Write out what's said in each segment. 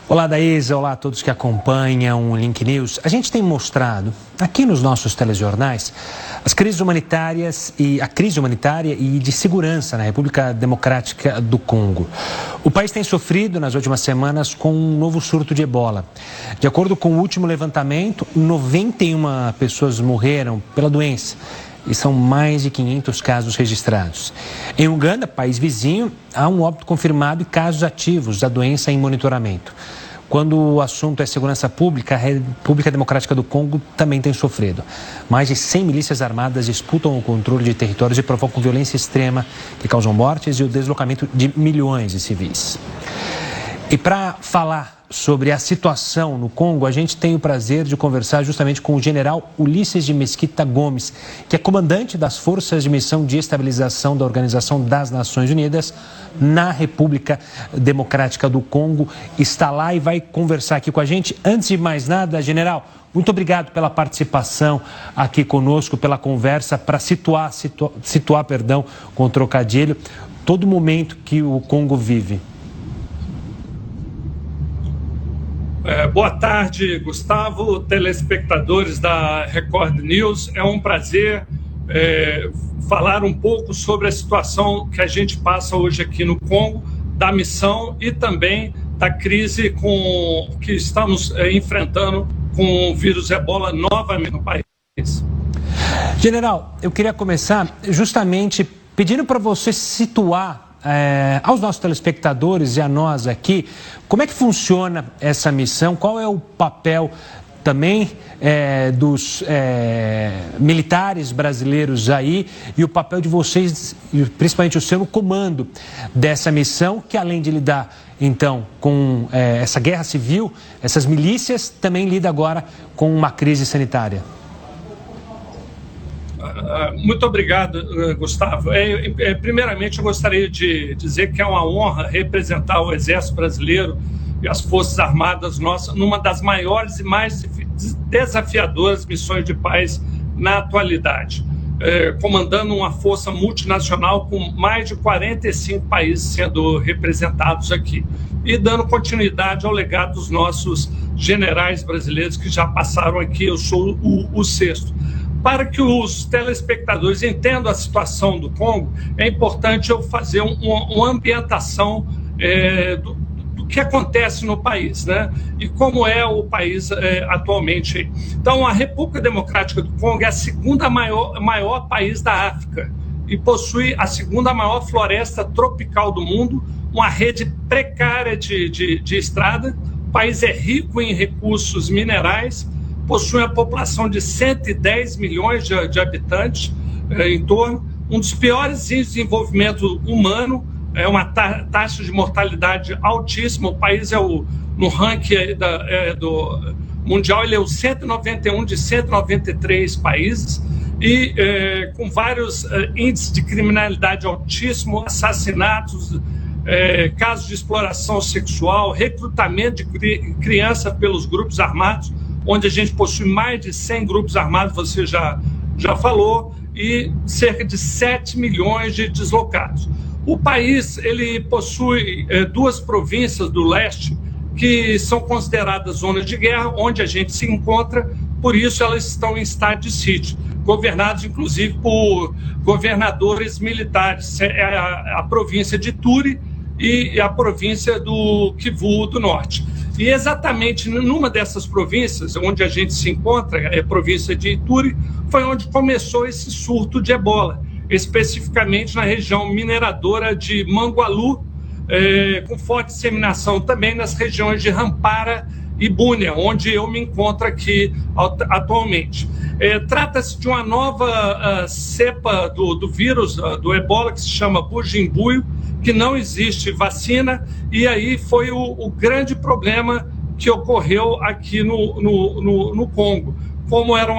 Olá, Daísa. Olá a todos que acompanham o Link News. A gente tem mostrado aqui nos nossos telejornais as crises humanitárias a crise humanitária e de segurança na República Democrática do Congo. O país tem sofrido nas últimas semanas com um novo surto de ebola. De acordo com o último levantamento, 91 pessoas morreram pela doença. E são mais de 500 casos registrados. Em Uganda, país vizinho, há um óbito confirmado e casos ativos da doença em monitoramento. Quando o assunto é segurança pública, a República Democrática do Congo também tem sofrido. Mais de 100 milícias armadas disputam o controle de territórios e provocam violência extrema que causam mortes e o deslocamento de milhões de civis. E para falar sobre a situação no Congo, a gente tem o prazer de conversar justamente com o general Ulisses de Mesquita Gomes, que é comandante das Forças de Missão de Estabilização da Organização das Nações Unidas na República Democrática do Congo. Está lá e vai conversar aqui com a gente. Antes de mais nada, general, muito obrigado pela participação aqui conosco, pela conversa, para situar com o trocadilho, todo o momento que o Congo vive. Boa tarde, Gustavo, telespectadores da Record News. É um prazer falar um pouco sobre a situação que a gente passa hoje aqui no Congo, da missão e também da crise que estamos enfrentando com o vírus ebola novamente no país. General, eu queria começar justamente pedindo para você situar aos nossos telespectadores e a nós aqui, como é que funciona essa missão, qual é o papel também dos militares brasileiros aí e o papel de vocês, principalmente o seu, no comando dessa missão, que além de lidar então com essa guerra civil, essas milícias, também lida agora com uma crise sanitária. Muito obrigado, Gustavo. Primeiramente, eu gostaria de dizer que é uma honra representar o Exército Brasileiro e as Forças Armadas nossas numa das maiores e mais desafiadoras missões de paz na atualidade, comandando uma força multinacional com mais de 45 países sendo representados aqui e dando continuidade ao legado dos nossos generais brasileiros que já passaram aqui. Eu sou o sexto. Para que os telespectadores entendam a situação do Congo, é importante eu fazer uma ambientação do que acontece no país, né? E como é o país atualmente. Então, a República Democrática do Congo é a segunda maior país da África e possui a segunda maior floresta tropical do mundo, uma rede precária de estrada. O país é rico em recursos minerais, possui uma população de 110 milhões de habitantes em torno, um dos piores índices de desenvolvimento humano, uma taxa de mortalidade altíssima. O país no ranking do mundial, ele é o 191 de 193 países e com vários índices de criminalidade altíssimo, assassinatos, casos de exploração sexual, recrutamento de criança pelos grupos armados, onde a gente possui mais de 100 grupos armados, você já falou, e cerca de 7 milhões de deslocados. O país ele possui duas províncias do leste que são consideradas zonas de guerra, onde a gente se encontra, por isso elas estão em estado de sítio, governados inclusive por governadores militares, a província de Ituri e a província do Kivu do Norte. E exatamente numa dessas províncias, onde a gente se encontra, a província de Ituri, foi onde começou esse surto de ebola, especificamente na região mineradora de Mangualu, com forte disseminação também nas regiões de Rampara e Bunia, onde eu me encontro aqui atualmente. Trata-se de uma nova cepa do vírus, do ebola, que se chama Bujimbuio, que não existe vacina, e aí foi o grande problema que ocorreu aqui no Congo. Como era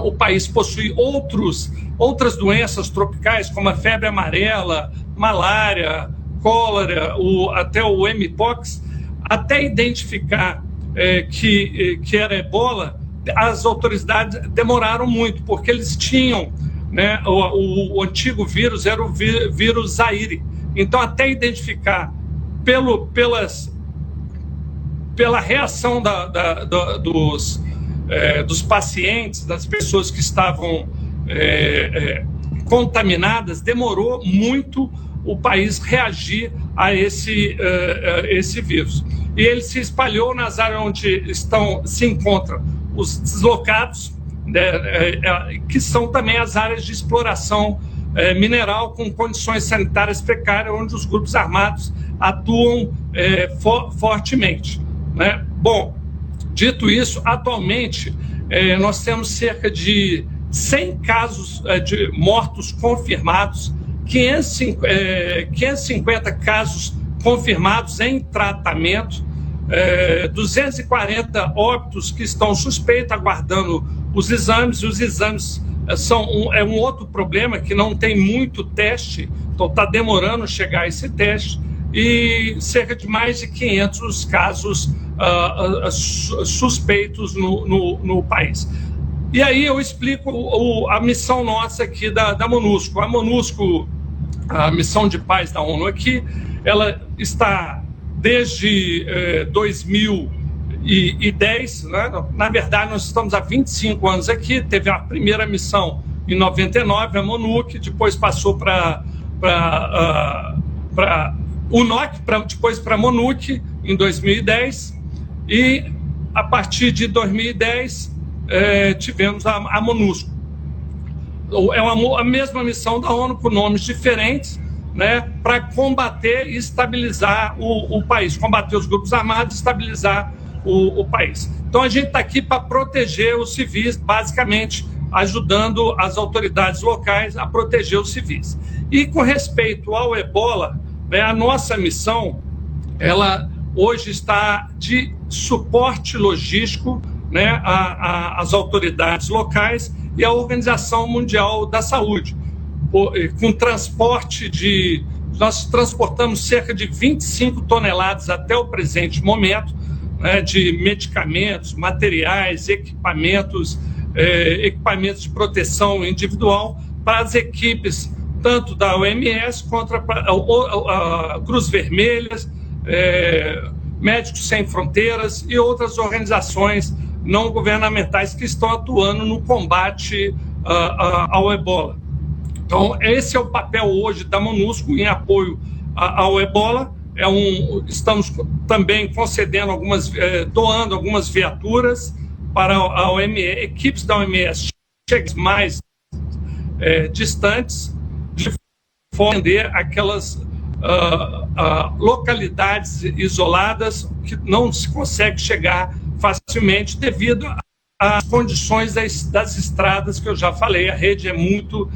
o país possui outras doenças tropicais, como a febre amarela, malária, cólera, até o mpox, até identificar que era ebola, as autoridades demoraram muito, porque eles tinham, né, o antigo vírus era o vírus Zaire. Então, até identificar pela reação dos pacientes, das pessoas que estavam contaminadas, demorou muito o país reagir a esse vírus. E ele se espalhou nas áreas onde se encontram os deslocados, que são também as áreas de exploração mineral com condições sanitárias precárias, onde os grupos armados atuam fortemente, né? Bom, dito isso, atualmente nós temos cerca de 100 casos de mortos confirmados, 550 casos confirmados em tratamento, 240 óbitos que estão suspeitos, aguardando os exames. E os exames são um outro problema, que não tem muito teste, então está demorando chegar esse teste, e cerca de mais de 500 casos suspeitos no país. E aí eu explico a missão nossa aqui da MONUSCO. A MONUSCO, a missão de paz da ONU aqui, ela está desde 2010, né? Na verdade, nós estamos há 25 anos aqui. Teve a primeira missão em 99, a MONUC, depois passou para UNOC, depois para a MONUC em 2010, e a partir de 2010 tivemos a MONUSCO. É a mesma missão da ONU com nomes diferentes, né, para combater e estabilizar o país, combater os grupos armados e estabilizar o país. Então a gente está aqui para proteger os civis, basicamente ajudando as autoridades locais a proteger os civis. E com respeito ao Ebola, né, a nossa missão, ela hoje está de suporte logístico, né, às autoridades locais e à Organização Mundial da Saúde. Com transporte nós transportamos cerca de 25 toneladas até o presente momento, né, de medicamentos, materiais, equipamentos de proteção individual para as equipes tanto da OMS quanto a Cruz Vermelhas, Médicos Sem Fronteiras e outras organizações não governamentais que estão atuando no combate ao Ebola. Então, esse é o papel hoje da MONUSCO em apoio ao Ebola. Estamos também concedendo doando algumas viaturas para a OMS, equipes da OMS mais distantes, de forma a atender aquelas localidades isoladas que não se consegue chegar facilmente devido às condições das estradas que eu já falei. A rede é muito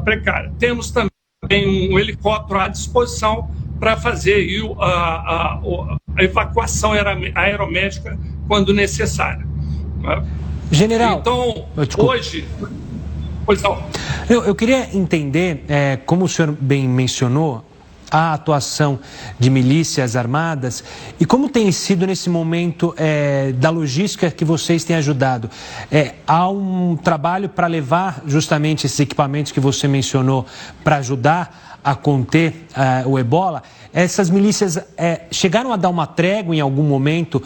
precária. Temos também um helicóptero à disposição para fazer a evacuação aeromédica quando necessária. General, então, hoje... Pois não. Eu queria entender, como o senhor bem mencionou, a atuação de milícias armadas e como tem sido nesse momento da logística que vocês têm ajudado. Há um trabalho para levar justamente esses equipamentos que você mencionou para ajudar a conter o Ebola. Essas milícias chegaram a dar uma trégua em algum momento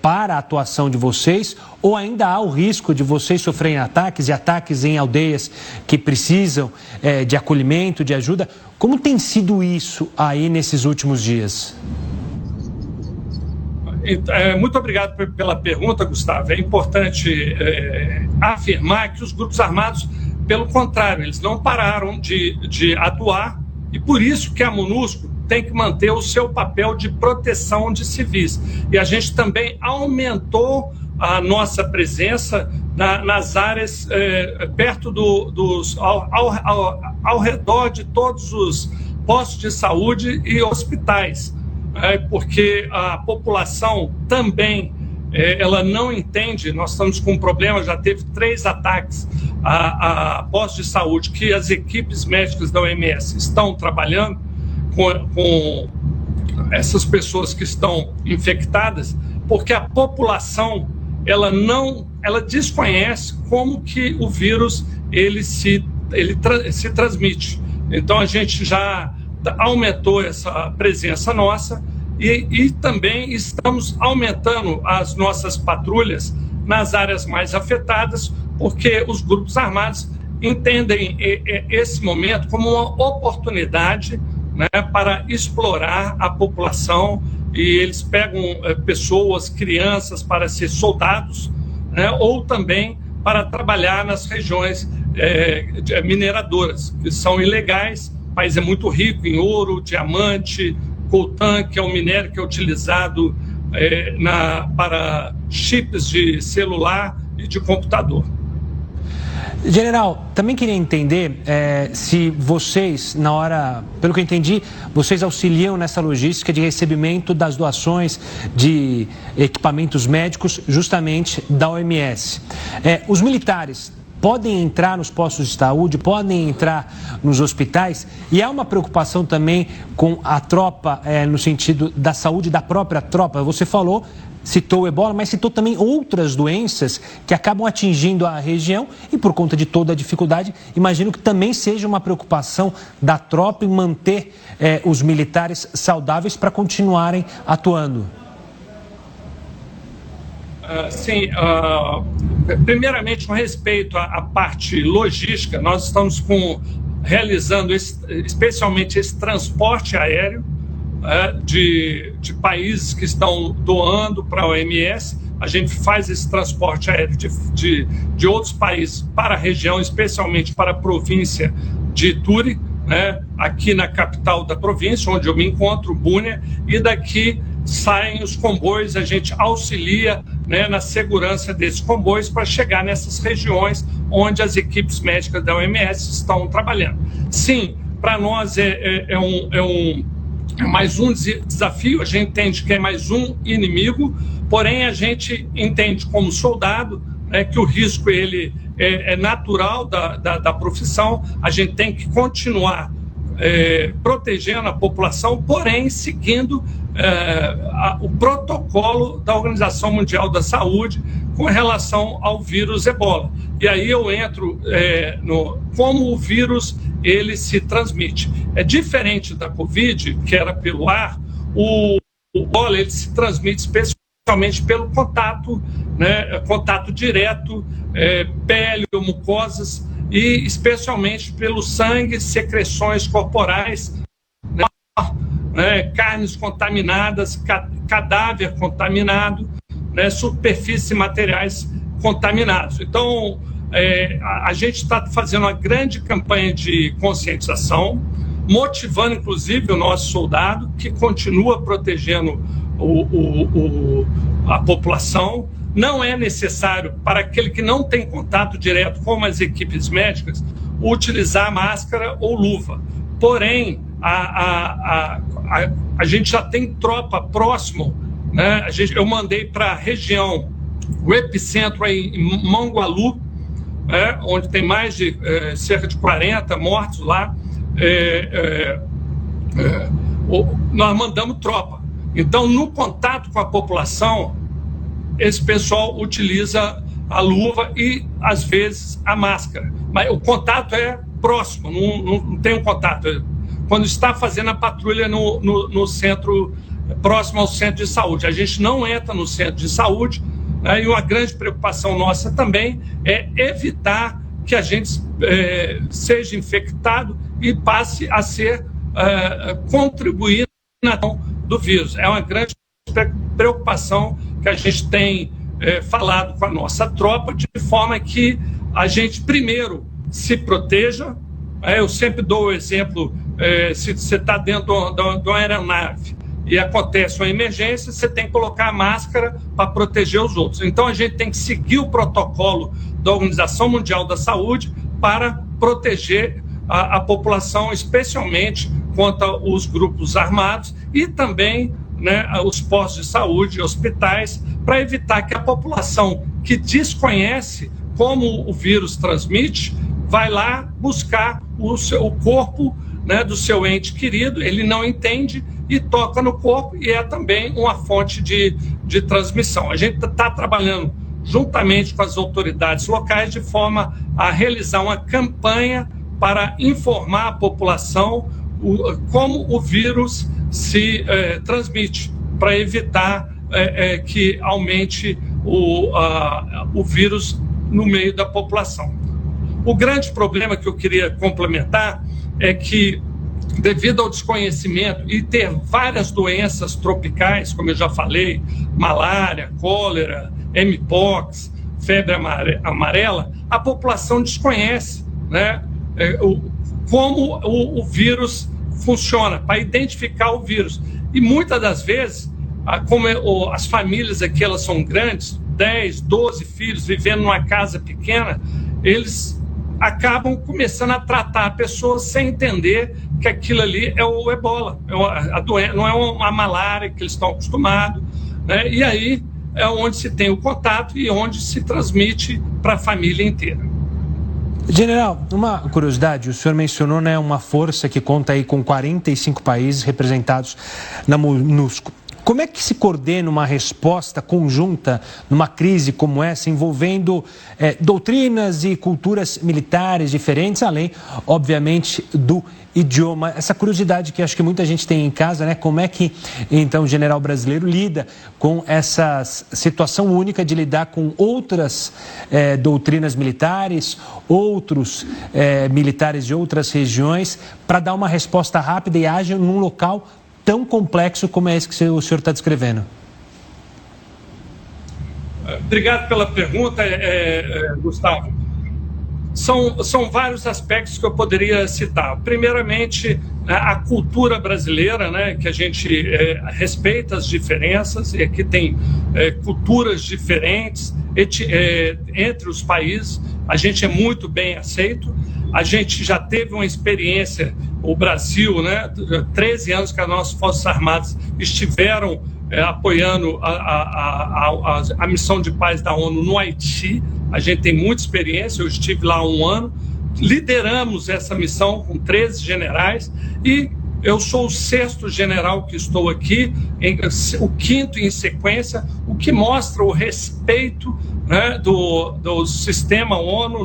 para a atuação de vocês, ou ainda há o risco de vocês sofrerem ataques em aldeias que precisam de acolhimento, de ajuda? Como tem sido isso aí nesses últimos dias? Muito obrigado pela pergunta, Gustavo. É importante afirmar que os grupos armados, pelo contrário, eles não pararam de atuar, e por isso que a MONUSCO tem que manter o seu papel de proteção de civis. E a gente também aumentou a nossa presença nas áreas perto ao redor de todos os postos de saúde e hospitais, porque a população também ela não entende. Nós estamos com um problema, já teve 3 ataques a postos de saúde que as equipes médicas da OMS estão trabalhando com essas pessoas que estão infectadas, porque a população ela desconhece como que o vírus ele se transmite. Então a gente já aumentou essa presença nossa e também estamos aumentando as nossas patrulhas nas áreas mais afetadas, porque os grupos armados entendem esse momento como uma oportunidade, né, para explorar a população, e eles pegam pessoas, crianças para ser soldados, né, ou também para trabalhar nas regiões mineradoras, que são ilegais. O país é muito rico em ouro, diamante, coltan, que é um minério que é utilizado para chips de celular e de computador. General, também queria entender se vocês, na hora, pelo que eu entendi, vocês auxiliam nessa logística de recebimento das doações de equipamentos médicos justamente da OMS. Os militares podem entrar nos postos de saúde, podem entrar nos hospitais, e há uma preocupação também com a tropa no sentido da saúde da própria tropa. Você citou o ebola, mas citou também outras doenças que acabam atingindo a região e, por conta de toda a dificuldade, imagino que também seja uma preocupação da tropa em manter os militares saudáveis para continuarem atuando. Sim, primeiramente, com respeito à parte logística, nós estamos realizando especialmente esse transporte aéreo de países que estão doando para a OMS. A gente faz esse transporte aéreo de outros países para a região, especialmente para a província de Ituri, né, aqui na capital da província, onde eu me encontro, Bunia, e daqui saem os comboios, a gente auxilia, né, na segurança desses comboios para chegar nessas regiões onde as equipes médicas da OMS estão trabalhando. Sim, para nós é mais um desafio, a gente entende que é mais um inimigo, porém a gente entende como soldado, né, que o risco ele é natural da profissão, a gente tem que continuar protegendo a população, porém seguindo o protocolo da Organização Mundial da Saúde com relação ao vírus ebola. E aí eu entro como o vírus ele se transmite. É diferente da Covid, que era pelo ar, o ebola ele se transmite especialmente pelo contato, né, contato direto, pele ou mucosas, e especialmente pelo sangue, secreções corporais, né, carnes contaminadas, cadáver contaminado, né, superfícies e materiais contaminados. Então, a gente está fazendo uma grande campanha de conscientização, motivando inclusive o nosso soldado, que continua protegendo a população. Não é necessário, para aquele que não tem contato direto com as equipes médicas, utilizar máscara ou luva. Porém, a gente já tem tropa próximo, né? Eu mandei para a região, o epicentro aí em Mangualu, onde tem mais de cerca de 40 mortos lá. Nós mandamos tropa. Então, no contato com a população, esse pessoal utiliza a luva e, às vezes, a máscara. Mas o contato é próximo, não tem um contato. Quando está fazendo a patrulha no centro, próximo ao centro de saúde. A gente não entra no centro de saúde, né, e uma grande preocupação nossa também é evitar que a gente seja infectado e passe a ser contribuir na do vírus. É uma grande preocupação que a gente tem falado com a nossa tropa, de forma que a gente primeiro se proteja. Eu sempre dou o exemplo, se você está dentro de uma aeronave e acontece uma emergência, você tem que colocar a máscara para proteger os outros. Então a gente tem que seguir o protocolo da Organização Mundial da Saúde para proteger a população, especialmente contra os grupos armados e também, né, os postos de saúde e hospitais, para evitar que a população que desconhece como o vírus transmite, vai lá buscar o corpo, né, do seu ente querido, ele não entende e toca no corpo, e é também uma fonte de transmissão. A gente está trabalhando juntamente com as autoridades locais de forma a realizar uma campanha para informar a população como o vírus se transmite, para evitar que aumente o vírus no meio da população. O grande problema que eu queria complementar é que, devido ao desconhecimento e ter várias doenças tropicais, como eu já falei, malária, cólera, mpox, febre amarela, a população desconhece, né, como o vírus funciona, para identificar o vírus. E muitas das vezes, como as famílias aqui elas são grandes, 10, 12 filhos vivendo numa casa pequena, eles acabam começando a tratar a pessoa sem entender que aquilo ali é o ebola, a doença, não é uma malária que eles estão acostumados, né? E aí é onde se tem o contato e onde se transmite para a família inteira. General, uma curiosidade, o senhor mencionou, né, uma força que conta aí com 45 países representados na MONUSCO. Como é que se coordena uma resposta conjunta numa crise como essa, envolvendo doutrinas e culturas militares diferentes, além, obviamente, do idioma? Essa curiosidade que acho que muita gente tem em casa, né? Como é que, então, o general brasileiro lida com essa situação única de lidar com outras doutrinas militares, outros militares de outras regiões, para dar uma resposta rápida e ágil num local tão complexo como é esse que o senhor está descrevendo? Obrigado pela pergunta, Gustavo. São vários aspectos que eu poderia citar. Primeiramente, a cultura brasileira, né, que a gente respeita as diferenças, e aqui tem culturas diferentes entre os países, a gente é muito bem aceito. A gente já teve uma experiência, o Brasil, né, 13 anos que as nossas Forças Armadas estiveram apoiando a missão de paz da ONU no Haiti. A gente tem muita experiência, eu estive lá há um ano, lideramos essa missão com 13 generais e eu sou o 6º general que estou aqui, o 5º em sequência, o que mostra o respeito, né, do sistema ONU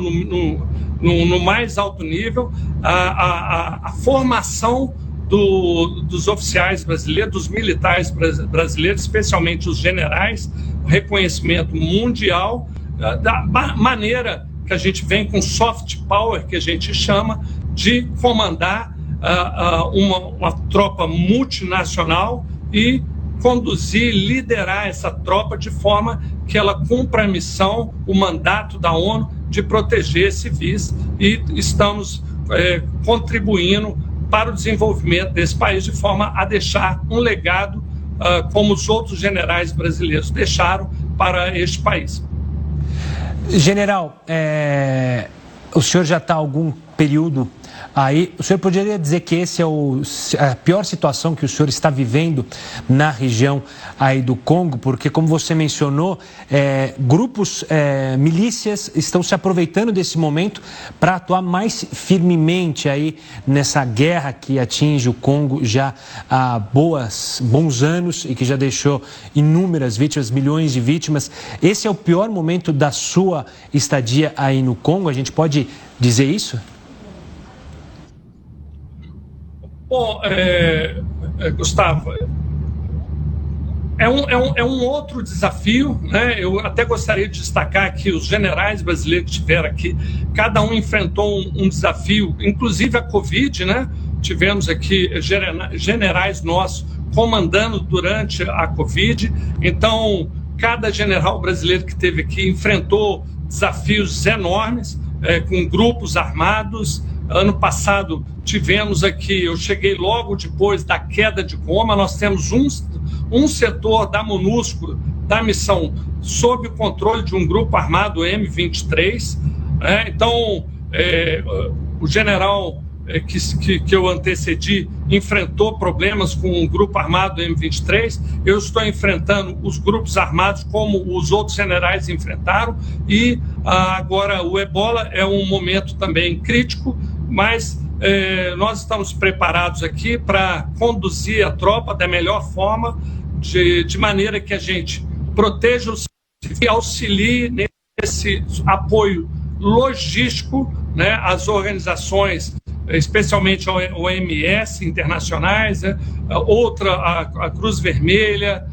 no mais alto nível, a formação dos oficiais brasileiros, dos militares brasileiros, especialmente os generais, o reconhecimento mundial, da maneira que a gente vem com soft power, que a gente chama, de comandar uma tropa multinacional e conduzir, liderar essa tropa de forma que ela cumpra a missão, o mandato da ONU de proteger civis, e estamos contribuindo para o desenvolvimento desse país de forma a deixar um legado como os outros generais brasileiros deixaram para este país. General, o senhor já está há algum período aí, o senhor poderia dizer que esse é a pior situação que o senhor está vivendo na região aí do Congo? Porque, como você mencionou, grupos, milícias estão se aproveitando desse momento para atuar mais firmemente aí nessa guerra que atinge o Congo já há bons anos e que já deixou inúmeras vítimas, milhões de vítimas. Esse é o pior momento da sua estadia aí no Congo? A gente pode dizer isso? Bom, Gustavo, é um outro desafio, né? Eu até gostaria de destacar que os generais brasileiros que estiveram aqui, cada um enfrentou um desafio, inclusive a Covid, né? Tivemos aqui generais nossos comandando durante a Covid, então cada general brasileiro que esteve aqui enfrentou desafios enormes, com grupos armados. Ano passado tivemos aqui, eu cheguei logo depois da queda de Goma, nós temos um setor da MONUSCO, da missão, sob o controle de um grupo armado M23, então o general que eu antecedi enfrentou problemas com o grupo armado M23, eu estou enfrentando os grupos armados como os outros generais enfrentaram, e agora o ebola é um momento também crítico, mas nós estamos preparados aqui para conduzir a tropa da melhor forma, de maneira que a gente proteja os e auxilie nesse apoio logístico, né, às organizações especialmente a OMS internacionais, outra a Cruz Vermelha,